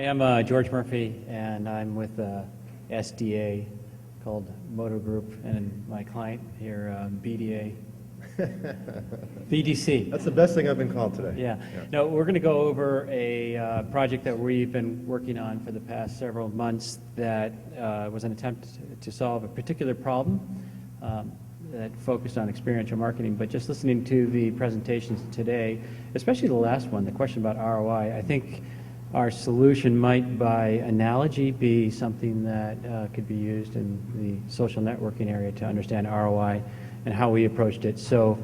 I'm George Murphy, and I'm with SDA called Moto Group, and my client here, BDA. BDC. That's the best thing I've been called today. Yeah. No, we're going to go over a project that we've been working on for the past several months that was an attempt to solve a particular problem that focused on experiential marketing. But just listening to the presentations today, especially the last one, the question about ROI, I think our solution might, by analogy, be something that could be used in the social networking area to understand ROI and how we approached it. So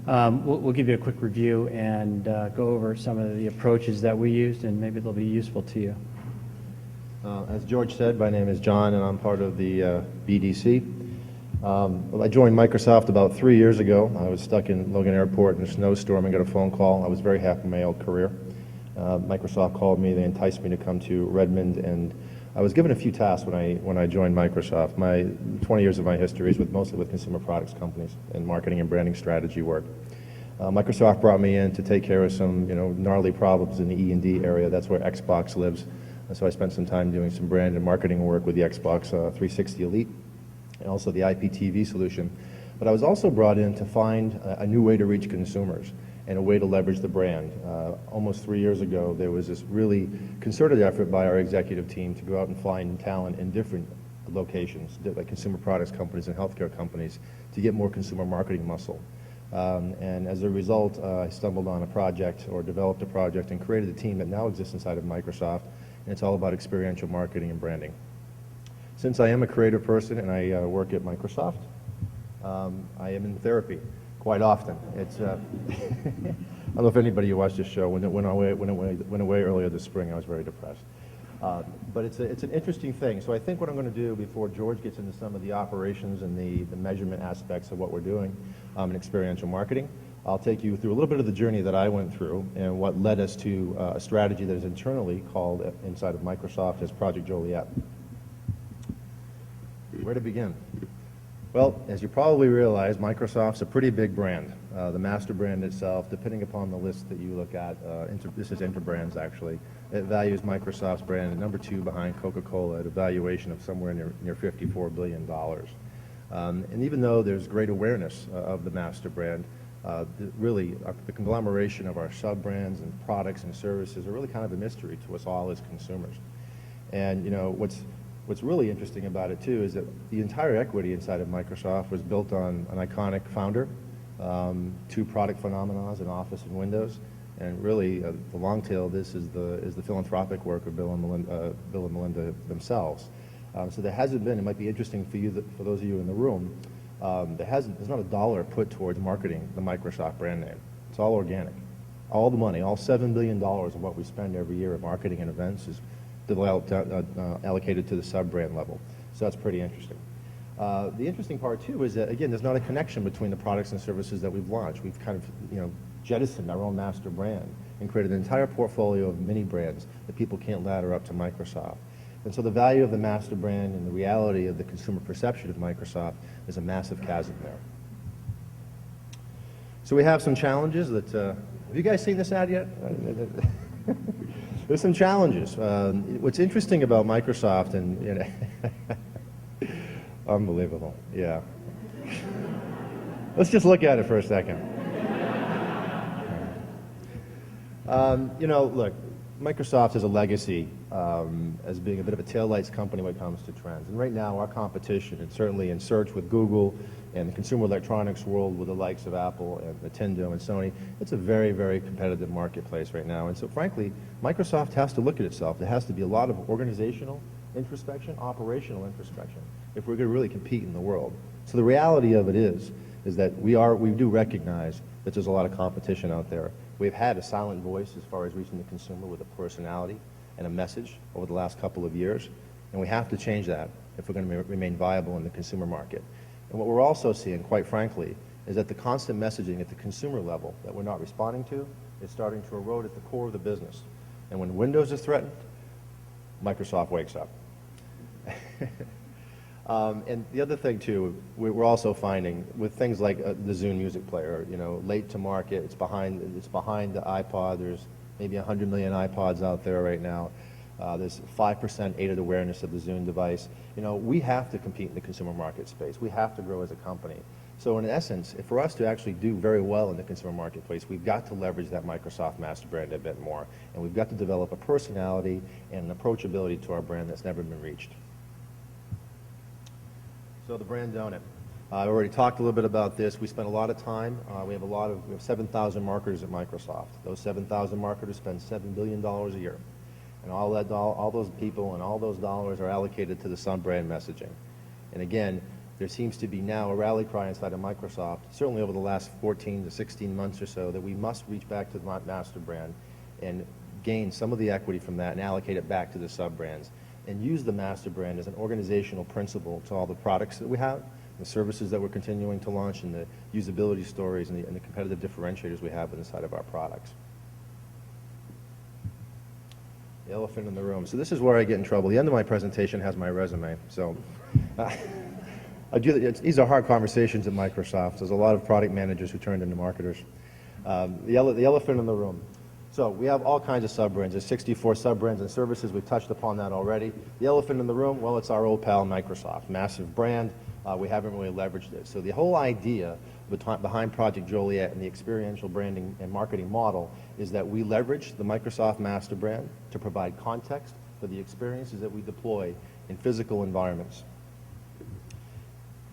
we'll give you a quick review and go over some of the approaches that we used, and maybe they'll be useful to you. As George said, my name is John, and I'm part of the BDC. I joined Microsoft about 3 years ago. I was stuck in Logan Airport in a snowstorm and got a phone call. I was very happy with my old career. Microsoft called me. They enticed me to come to Redmond, and I was given a few tasks when I joined Microsoft. My 20 years of my history is mostly with consumer products companies and marketing and branding strategy work. Microsoft brought me in to take care of some gnarly problems in the E&D area. That's where Xbox lives. And so I spent some time doing some brand and marketing work with the Xbox 360 Elite and also the IPTV solution. But I was also brought in to find a new way to reach consumers and a way to leverage the brand. Almost 3 years ago, there was this really concerted effort by our executive team to go out and find talent in different locations, like consumer products companies and healthcare companies, to get more consumer marketing muscle. And as a result, I stumbled on a project or developed a project and created a team that now exists inside of Microsoft, and it's all about experiential marketing and branding. Since I am a creative person and I work at Microsoft, I am in therapy quite often. It's I don't know if anybody who watched this show, when it went away earlier this spring, I was very depressed. But it's an interesting thing. So I think what I'm going to do before George gets into some of the operations and the measurement aspects of what we're doing in experiential marketing, I'll take you through a little bit of the journey that I went through and what led us to a strategy that is internally called inside of Microsoft as Project Joliet. Where to begin? Well, as you probably realize, Microsoft's a pretty big brand. The master brand itself, depending upon the list that you look at, this is Interbrands actually, it values Microsoft's brand at number 2 behind Coca-Cola at a valuation of somewhere near $54 billion. And even though there's great awareness of the master brand, the conglomeration of our sub-brands and products and services are really kind of a mystery to us all as consumers. And what's really interesting about it, too, is that the entire equity inside of Microsoft was built on an iconic founder, 2 product phenomena in Office and Windows, and really the long tail of this is the philanthropic work of Bill and Melinda themselves. So there hasn't been, it might be interesting for you, for those of you in the room, there's not a dollar put towards marketing the Microsoft brand name. It's all organic. All the money, all $7 billion of what we spend every year at marketing and events is allocated to the sub-brand level. So that's pretty interesting. The interesting part, too, is that, again, there's not a connection between the products and services that we've launched. We've kind of, jettisoned our own master brand and created an entire portfolio of mini brands that people can't ladder up to Microsoft. And so the value of the master brand and the reality of the consumer perception of Microsoft is a massive chasm there. So we have some challenges that, have you guys seen this ad yet? There's some challenges. What's interesting about Microsoft, and unbelievable, yeah. Let's just look at it for a second. Look, Microsoft has a legacy as being a bit of a taillights company when it comes to trends. And right now, our competition, and certainly in search with Google and the consumer electronics world with the likes of Apple and Nintendo and Sony, it's a very, very competitive marketplace right now. And so, frankly, Microsoft has to look at itself. There has to be a lot of organizational introspection, operational introspection, if we're going to really compete in the world. So the reality of it is that we do recognize that there's a lot of competition out there. We've had a silent voice as far as reaching the consumer with a personality and a message over the last couple of years, and we have to change that if we're going to remain viable in the consumer market. And what we're also seeing, quite frankly, is that the constant messaging at the consumer level that we're not responding to is starting to erode at the core of the business. And when Windows is threatened, Microsoft wakes up. And the other thing, too, we're also finding with things like the Zune music player, late to market, it's behind the iPod. There's maybe 100 million iPods out there right now. There's 5% aided awareness of the Zune device. You know, we have to compete in the consumer market space. We have to grow as a company. So in essence, for us to actually do very well in the consumer marketplace, we've got to leverage that Microsoft master brand a bit more. And we've got to develop a personality and an approachability to our brand that's never been reached. So the brand donut. I already talked a little bit about this. We spend a lot of time. We have 7,000 marketers at Microsoft. Those 7,000 marketers spend $7 billion a year. And all those people and all those dollars are allocated to the sub-brand messaging. And again, there seems to be now a rally cry inside of Microsoft, certainly over the last 14 to 16 months or so, that we must reach back to the master brand and gain some of the equity from that and allocate it back to the sub-brands and use the master brand as an organizational principle to all the products that we have, the services that we're continuing to launch, and the usability stories and the competitive differentiators we have inside of our products. The elephant in the room. So this is where I get in trouble. The end of my presentation has my resume. So these are hard conversations at Microsoft. There's a lot of product managers who turned into marketers. The elephant in the room. So we have all kinds of sub-brands. There's 64 sub-brands and services. We've touched upon that already. The elephant in the room, well, it's our old pal Microsoft. Massive brand. We haven't really leveraged it. So the whole idea behind Project Joliet and the experiential branding and marketing model is that we leverage the Microsoft master brand to provide context for the experiences that we deploy in physical environments.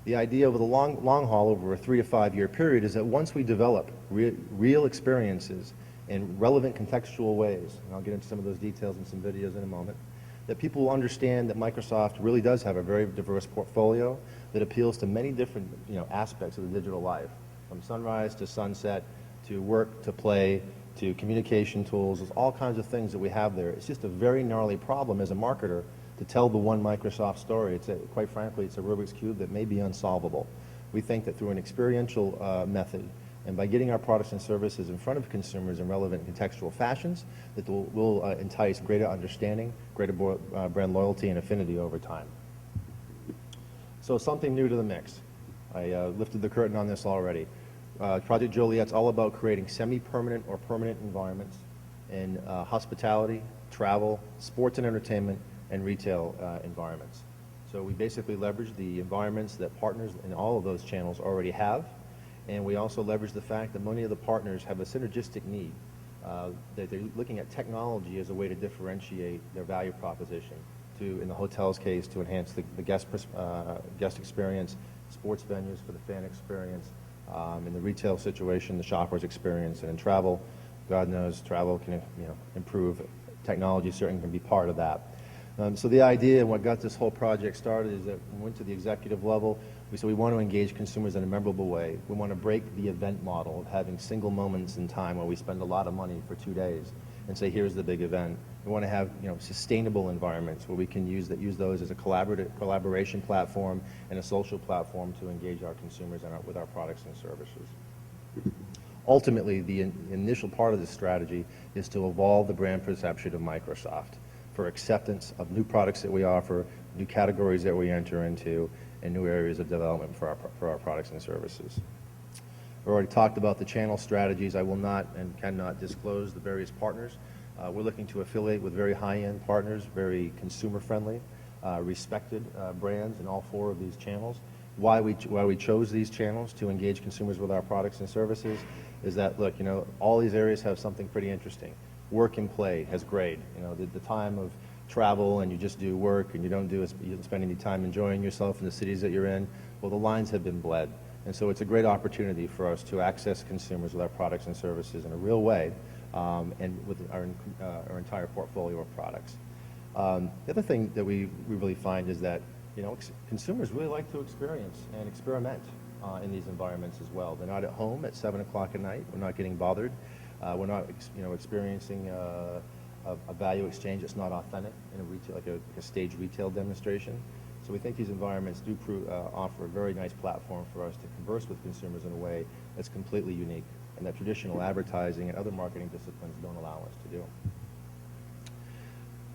The idea over the long haul, over a 3 to 5 year period, is that once we develop real experiences in relevant contextual ways, and I'll get into some of those details in some videos in a moment, that people will understand that Microsoft really does have a very diverse portfolio that appeals to many different aspects of the digital life, from sunrise to sunset, to work, to play, to communication tools. There's all kinds of things that we have there. It's just a very gnarly problem as a marketer to tell the one Microsoft story. Quite frankly, it's a Rubik's Cube that may be unsolvable. We think that through an experiential method, and by getting our products and services in front of consumers in relevant contextual fashions, that will entice greater understanding, greater brand loyalty and affinity over time. So something new to the mix. I lifted the curtain on this already. Project Joliet's all about creating semi-permanent or permanent environments in hospitality, travel, sports and entertainment, and retail environments. So we basically leverage the environments that partners in all of those channels already have, and we also leverage the fact that many of the partners have a synergistic need, that they're looking at technology as a way to differentiate their value proposition, in the hotel's case, to enhance the guest experience, sports venues for the fan experience, in the retail situation, the shopper's experience, and in travel, God knows travel can improve. Technology certainly can be part of that. So the idea and what got this whole project started is that we went to the executive level. We said we want to engage consumers in a memorable way. We want to break the event model of having single moments in time where we spend a lot of money for 2 days and say, here's the big event. We want to have sustainable environments where we can use those as a collaboration platform and a social platform to engage our consumers with our products and services. Ultimately, the initial part of this strategy is to evolve the brand perception of Microsoft for acceptance of new products that we offer, new categories that we enter into, and new areas of development for our products and services. We already talked about the channel strategies. I will not and cannot disclose the various partners. We're looking to affiliate with very high-end partners, very consumer-friendly, respected brands in all 4 of these channels. Why we chose these channels to engage consumers with our products and services is that, look, all these areas have something pretty interesting. Work and play has grade. The time of travel and you just do work and you don't spend any time enjoying yourself in the cities that you're in, well, the lines have been bled. And so it's a great opportunity for us to access consumers with our products and services in a real way, and with our entire portfolio of products. The other thing that we really find is that consumers really like to experience and experiment in these environments as well. They're not at home at 7 o'clock at night. We're not getting bothered. We're not experiencing a value exchange that's not authentic in a retail, like a staged retail demonstration. So we think these environments do offer a very nice platform for us to converse with consumers in a way that's completely unique and that traditional advertising and other marketing disciplines don't allow us to do.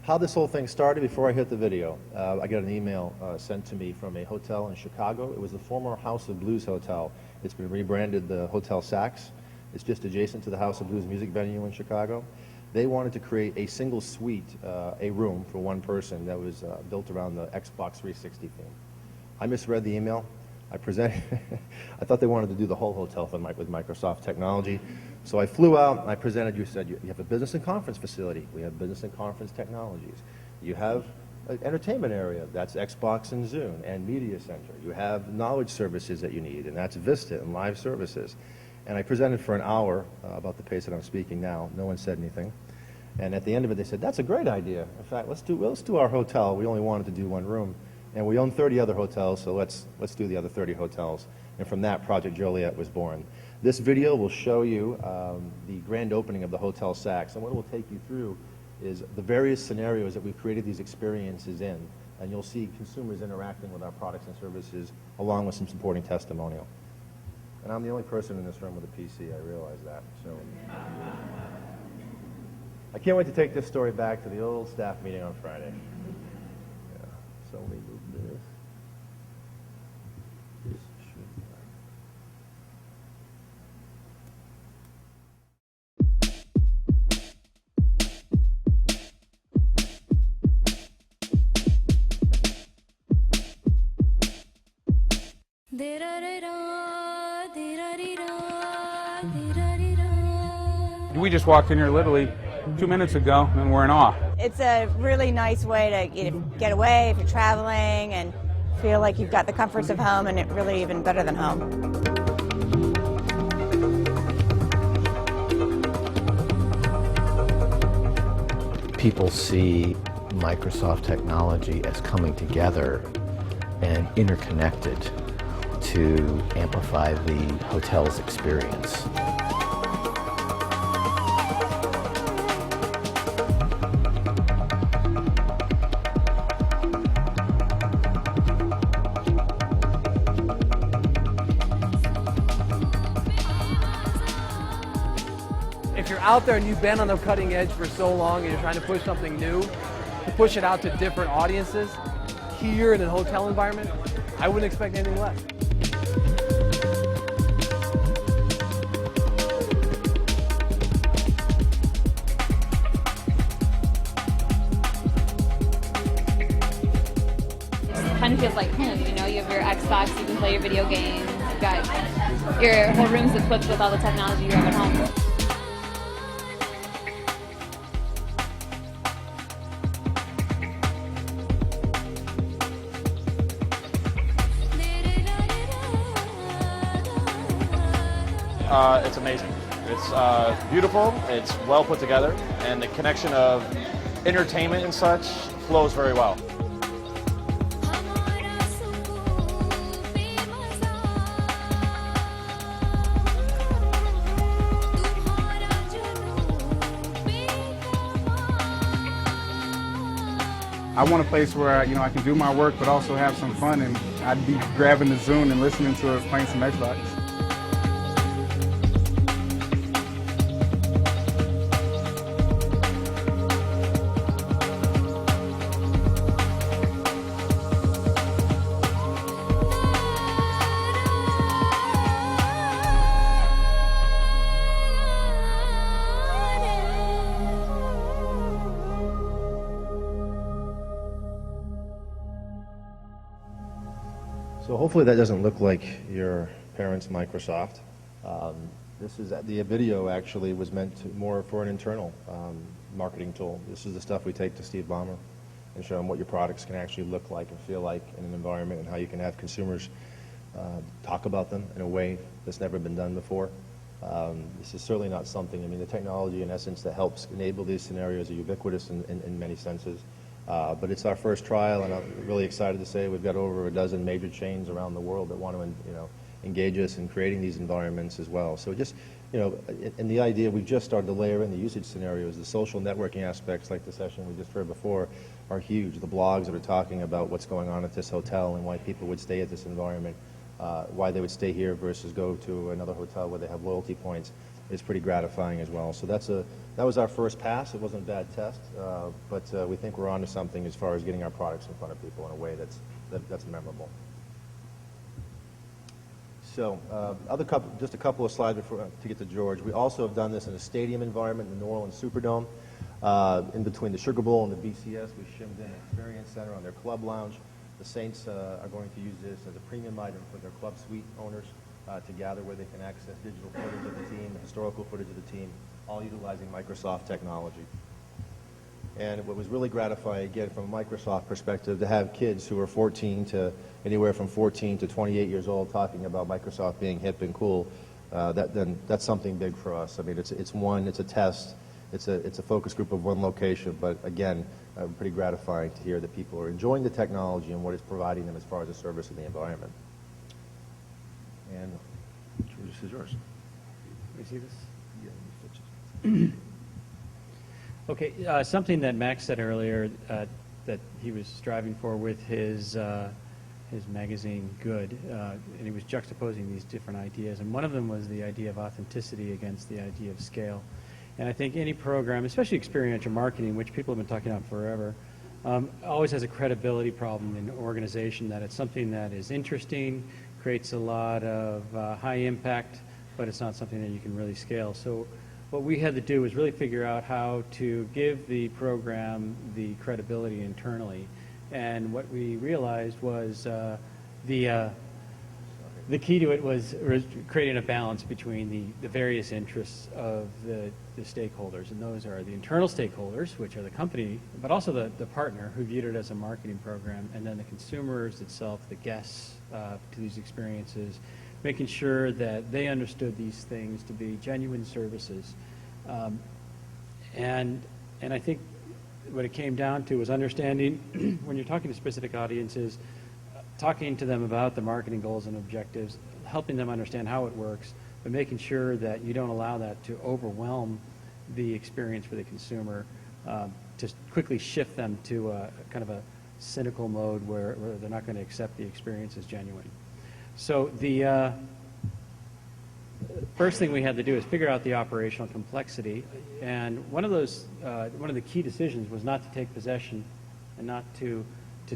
How this whole thing started, before I hit the video, I got an email sent to me from a hotel in Chicago. It was the former House of Blues Hotel. It's been rebranded the Hotel Saxs. It's just adjacent to the House of Blues music venue in Chicago. They wanted to create a single suite, a room for one person that was built around the Xbox 360 theme. I misread the email. I presented, I thought they wanted to do the whole hotel with Microsoft technology. So I flew out and I presented, you said, you have a business and conference facility. We have business and conference technologies. You have an entertainment area, that's Xbox and Zoom and Media Center. You have knowledge services that you need, and that's Vista and live services. And I presented for an hour about the pace that I'm speaking now. No one said anything. And at the end of it, they said, that's a great idea. In fact, let's do our hotel. We only wanted to do one room. And we own 30 other hotels, so let's do the other 30 hotels. And from that, Project Joliet was born. This video will show you the grand opening of the Hotel Saxs. And what it will take you through is the various scenarios that we've created these experiences in. And you'll see consumers interacting with our products and services along with some supporting testimonial. And I'm the only person in this room with a PC, I realize that. So I can't wait to take this story back to the old staff meeting on Friday. Yeah, so we move this. This should We just walked in here literally 2 minutes ago, and we're in awe. It's a really nice way to get away if you're traveling and feel like you've got the comforts of home, and it really even better than home. People see Microsoft technology as coming together and interconnected to amplify the hotel's experience. If you're out there and you've been on the cutting edge for so long and you're trying to push something new, to push it out to different audiences, here in a hotel environment, I wouldn't expect anything less. Kind of feels like home, you know, you have your Xbox, you can play your video games, you've got your whole room's equipped with all the technology you have at home. It's amazing. It's beautiful, it's well put together, and the connection of entertainment and such flows very well. I want a place where I can do my work, but also have some fun, and I'd be grabbing the Zune and listening to it, playing some Xbox. So hopefully that doesn't look like your parents' Microsoft. The video actually was meant more for an internal marketing tool. This is the stuff we take to Steve Ballmer and show him what your products can actually look like and feel like in an environment, and how you can have consumers talk about them in a way that's never been done before. This is certainly not something, the technology in essence that helps enable these scenarios are ubiquitous in many senses. But it's our first trial, and I'm really excited to say we've got over a dozen major chains around the world that want to engage us in creating these environments as well. So just, and the idea, we've just started to layer in the usage scenarios. The social networking aspects, like the session we just heard before, are huge. The blogs that are talking about what's going on at this hotel and why people would stay at this environment, why they would stay here versus go to another hotel where they have loyalty points, is pretty gratifying as well. So that was our first pass. It wasn't a bad test, but we think we're onto something as far as getting our products in front of people in a way that's memorable. So, just a couple of slides before to get to George. We also have done this in a stadium environment in the New Orleans Superdome. In between the Sugar Bowl and the BCS, we shimmed in an Experience Center on their club lounge. The Saints are going to use this as a premium item for their club suite owners to gather where they can access digital footage of the team, historical footage of the team, all utilizing Microsoft technology. And what was really gratifying, again, from a Microsoft perspective, to have kids who are anywhere from 14 to 28 years old talking about Microsoft being hip and cool, that's something big for us. I mean, it's a test. It's a focus group of one location, but again, pretty gratifying to hear that people are enjoying the technology and what it's providing them as far as a service in the environment. And George, this is yours. Can we see this? Yeah, let me switch it. Okay, something that Max said earlier that he was striving for with his magazine, Good, and he was juxtaposing these different ideas, and one of them was the idea of authenticity against the idea of scale. And I think any program, especially experiential marketing, which people have been talking about forever, always has a credibility problem in an organization, that it's something that is interesting, creates a lot of high impact, but it's not something that you can really scale. So what we had to do was really figure out how to give the program the credibility internally. And what we realized was the key to it was creating a balance between the various interests of the stakeholders. And those are the internal stakeholders, which are the company, but also the partner who viewed it as a marketing program, and then the consumers itself, the guests to these experiences, making sure that they understood these things to be genuine services. And I think what it came down to was understanding when you're talking to specific audiences, talking to them about the marketing goals and objectives, helping them understand how it works, but making sure that you don't allow that to overwhelm the experience for the consumer, to quickly shift them to a kind of a cynical mode where they're not going to accept the experience as genuine. So the first thing we had to do is figure out the operational complexity, and one of the key decisions was not to take possession and not to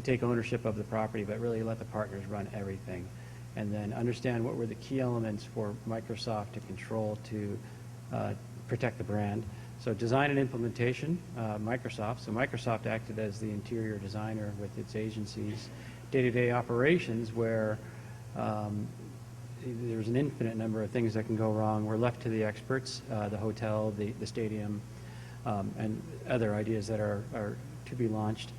take ownership of the property, but really let the partners run everything, and then understand what were the key elements for Microsoft to control to protect the brand. So design and implementation, Microsoft. So Microsoft acted as the interior designer with its agencies. Day-to-day operations, where there's an infinite number of things that can go wrong, were left to the experts, the hotel, the stadium, and other ideas that are to be launched.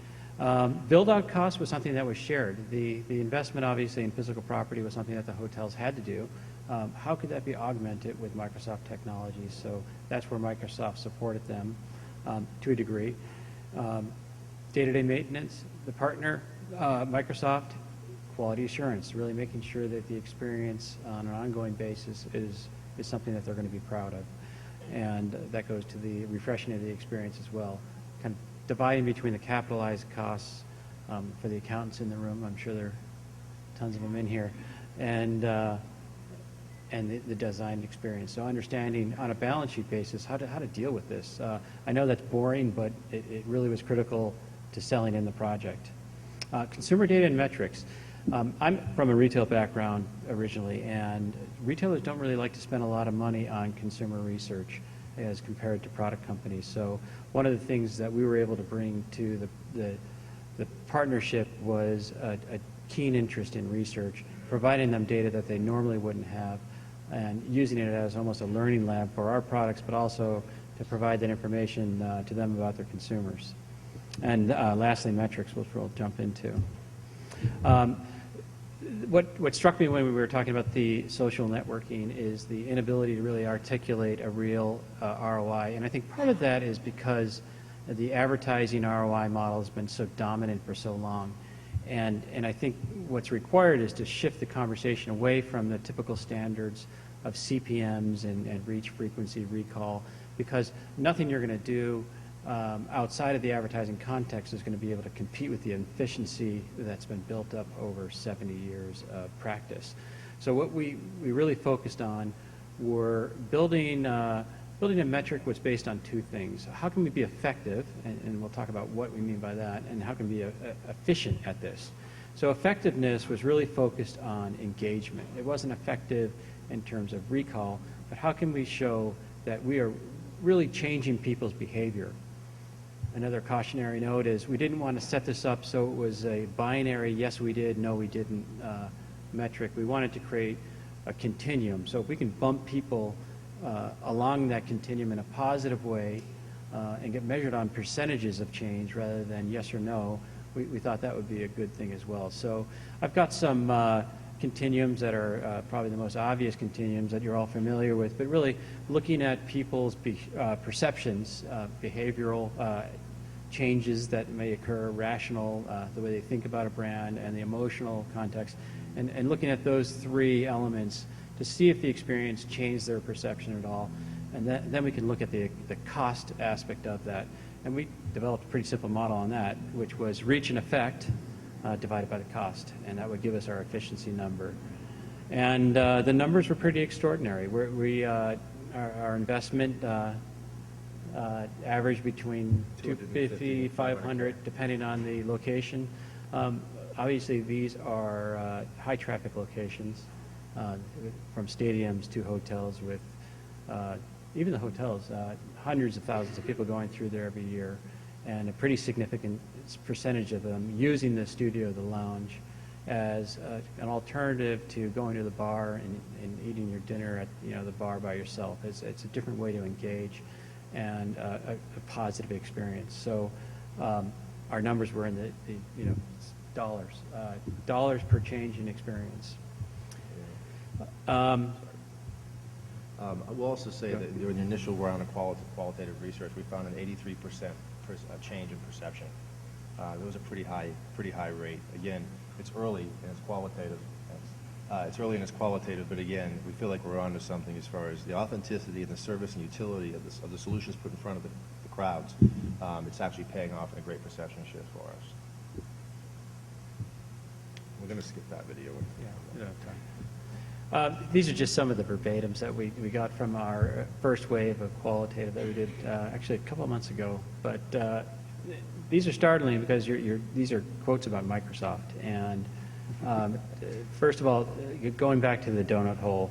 Build-out cost was something that was shared. The investment, obviously, in physical property was something that the hotels had to do. How could that be augmented with Microsoft technology? So that's where Microsoft supported them to a degree. Day-to-day maintenance, the partner, Microsoft, quality assurance, really making sure that the experience on an ongoing basis is something that they're going to be proud of. And that goes to the refreshing of the experience as well. Kind of dividing between the capitalized costs for the accountants in the room. I'm sure there are tons of them in here. And the design experience. So understanding on a balance sheet basis how to deal with this. I know that's boring, but it really was critical to selling in the project. Consumer data and metrics. I'm from a retail background originally, and retailers don't really like to spend a lot of money on consumer research as compared to product companies. So one of the things that we were able to bring to the partnership was a keen interest in research, providing them data that they normally wouldn't have, and using it as almost a learning lab for our products, but also to provide that information to them about their consumers. And lastly, metrics, which we'll jump into. What struck me when we were talking about the social networking is the inability to really articulate a real ROI. And I think part of that is because the advertising ROI model has been so dominant for so long. And I think what's required is to shift the conversation away from the typical standards of CPMs and reach, frequency, recall, because nothing you're going to do outside of the advertising context is going to be able to compete with the efficiency that's been built up over 70 years of practice. So what we really focused on were building a metric was based on two things. How can we be effective, and we'll talk about what we mean by that, and how can we be efficient at this. So effectiveness was really focused on engagement. It wasn't effective in terms of recall, but how can we show that we are really changing people's behavior? Another cautionary note is we didn't want to set this up so it was a binary, yes we did, no we didn't metric. We wanted to create a continuum. So if we can bump people along that continuum in a positive way and get measured on percentages of change rather than yes or no, we thought that would be a good thing as well. So I've got some continuums that are probably the most obvious continuums that you're all familiar with, but really looking at people's perceptions, behavioral changes that may occur, rational, the way they think about a brand, and the emotional context, and looking at those three elements to see if the experience changed their perception at all. And then we can look at the cost aspect of that. And we developed a pretty simple model on that, which was reach and effect divided by the cost, and that would give us our efficiency number. And the numbers were pretty extraordinary. Our investment averaged between 250, 500, depending on the location. Obviously, these are high traffic locations, from stadiums to hotels with even the hotels, hundreds of thousands of people going through there every year, and a pretty significant percentage of them using the studio, the lounge, as an alternative to going to the bar and eating your dinner at the bar by yourself. It's a different way to engage and a positive experience. So our numbers were in the dollars per change in experience. I will also say that during the initial round of qualitative research, we found an 83% change in perception. That was a pretty high rate. Again, it's early and it's qualitative. But again, we feel like we're onto something as far as the authenticity and the service and utility of the solutions put in front of the crowds. It's actually paying off in a great perception shift for us. We're going to skip that video. These are just some of the verbatims that we got from our first wave of qualitative that we did actually a couple of months ago. But these are startling because these are quotes about Microsoft. And first of all, going back to the donut hole,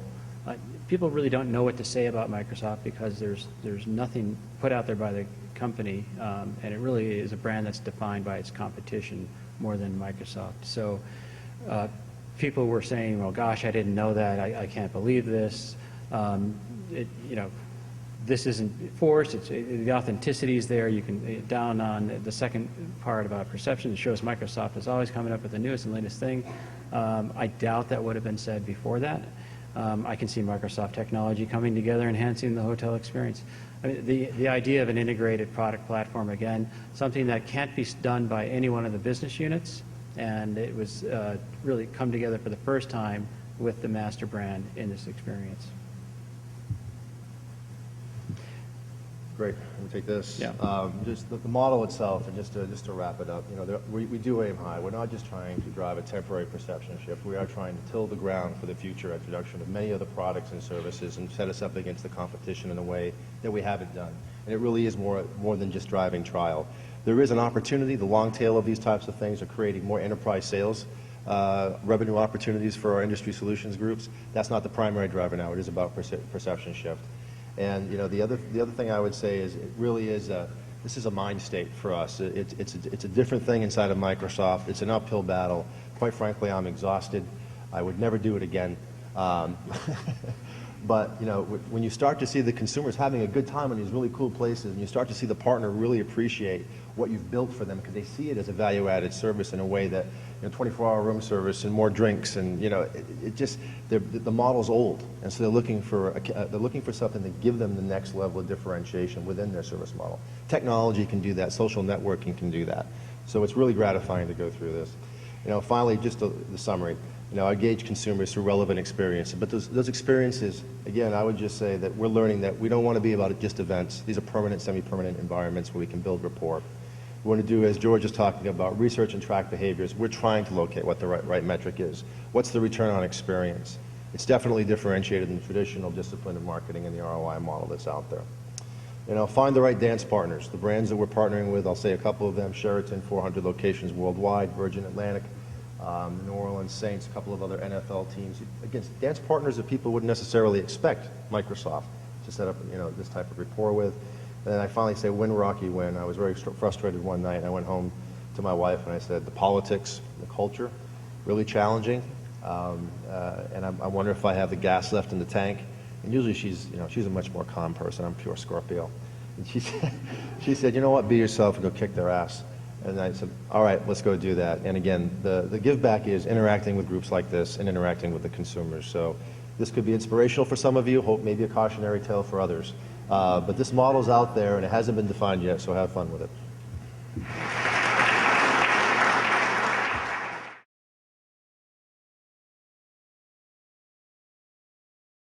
people really don't know what to say about Microsoft because there's nothing put out there by the company, and it really is a brand that's defined by its competition more than Microsoft. So people were saying, well, gosh, I didn't know that. I can't believe this. This isn't forced. The authenticity is there. You can down on the second part about perception. It shows Microsoft is always coming up with the newest and latest thing. I doubt that would have been said before that. I can see Microsoft technology coming together, enhancing the hotel experience. I mean, the idea of an integrated product platform, again, something that can't be done by any one of the business units. And it was really come together for the first time with the master brand in this experience. Great. We'll take this. Yeah. Just the model itself, and just to wrap it up, we do aim high. We're not just trying to drive a temporary perception shift. We are trying to till the ground for the future introduction of many other products and services and set us up against the competition in a way that we haven't done. And it really is more than just driving trial. There is an opportunity. The long tail of these types of things are creating more enterprise sales revenue opportunities for our industry solutions groups. That's not the primary driver now. It is about perception shift. And the other thing I would say is it really is this is a mind state for us. It's a different thing inside of Microsoft. It's an uphill battle. Quite frankly, I'm exhausted. I would never do it again. But when you start to see the consumers having a good time in these really cool places, and you start to see the partner really appreciate what you've built for them because they see it as a value-added service in a way that 24-hour room service and more drinks, and the model's old, and so they're looking for something to give them the next level of differentiation within their service model. Technology can do that. Social networking can do that. So it's really gratifying to go through this. Finally, just the summary. I gauge consumers through relevant experiences, but those experiences, again, I would just say that we're learning that we don't want to be about just events. These are permanent, semi-permanent environments where we can build rapport. We want to do, as George is talking about, research and track behaviors. We're trying to locate what the right metric is. What's the return on experience? It's definitely differentiated in the traditional discipline of marketing and the ROI model that's out there. Find the right dance partners. The brands that we're partnering with, I'll say a couple of them: Sheraton, 400 locations worldwide; Virgin Atlantic, New Orleans Saints, a couple of other NFL teams. Against dance partners that people wouldn't necessarily expect Microsoft to set up, this type of rapport with. And then I finally say, win, Rocky, win. I was very frustrated one night, and I went home to my wife and I said, the politics, the culture, really challenging. And I wonder if I have the gas left in the tank. And usually she's a much more calm person. I'm pure Scorpio. And she said, you know what, be yourself and go kick their ass. And I said, all right, let's go do that. And again, the give back is interacting with groups like this and interacting with the consumers. So this could be inspirational for some of you, hope maybe a cautionary tale for others. But this model's out there and it hasn't been defined yet, so have fun with it.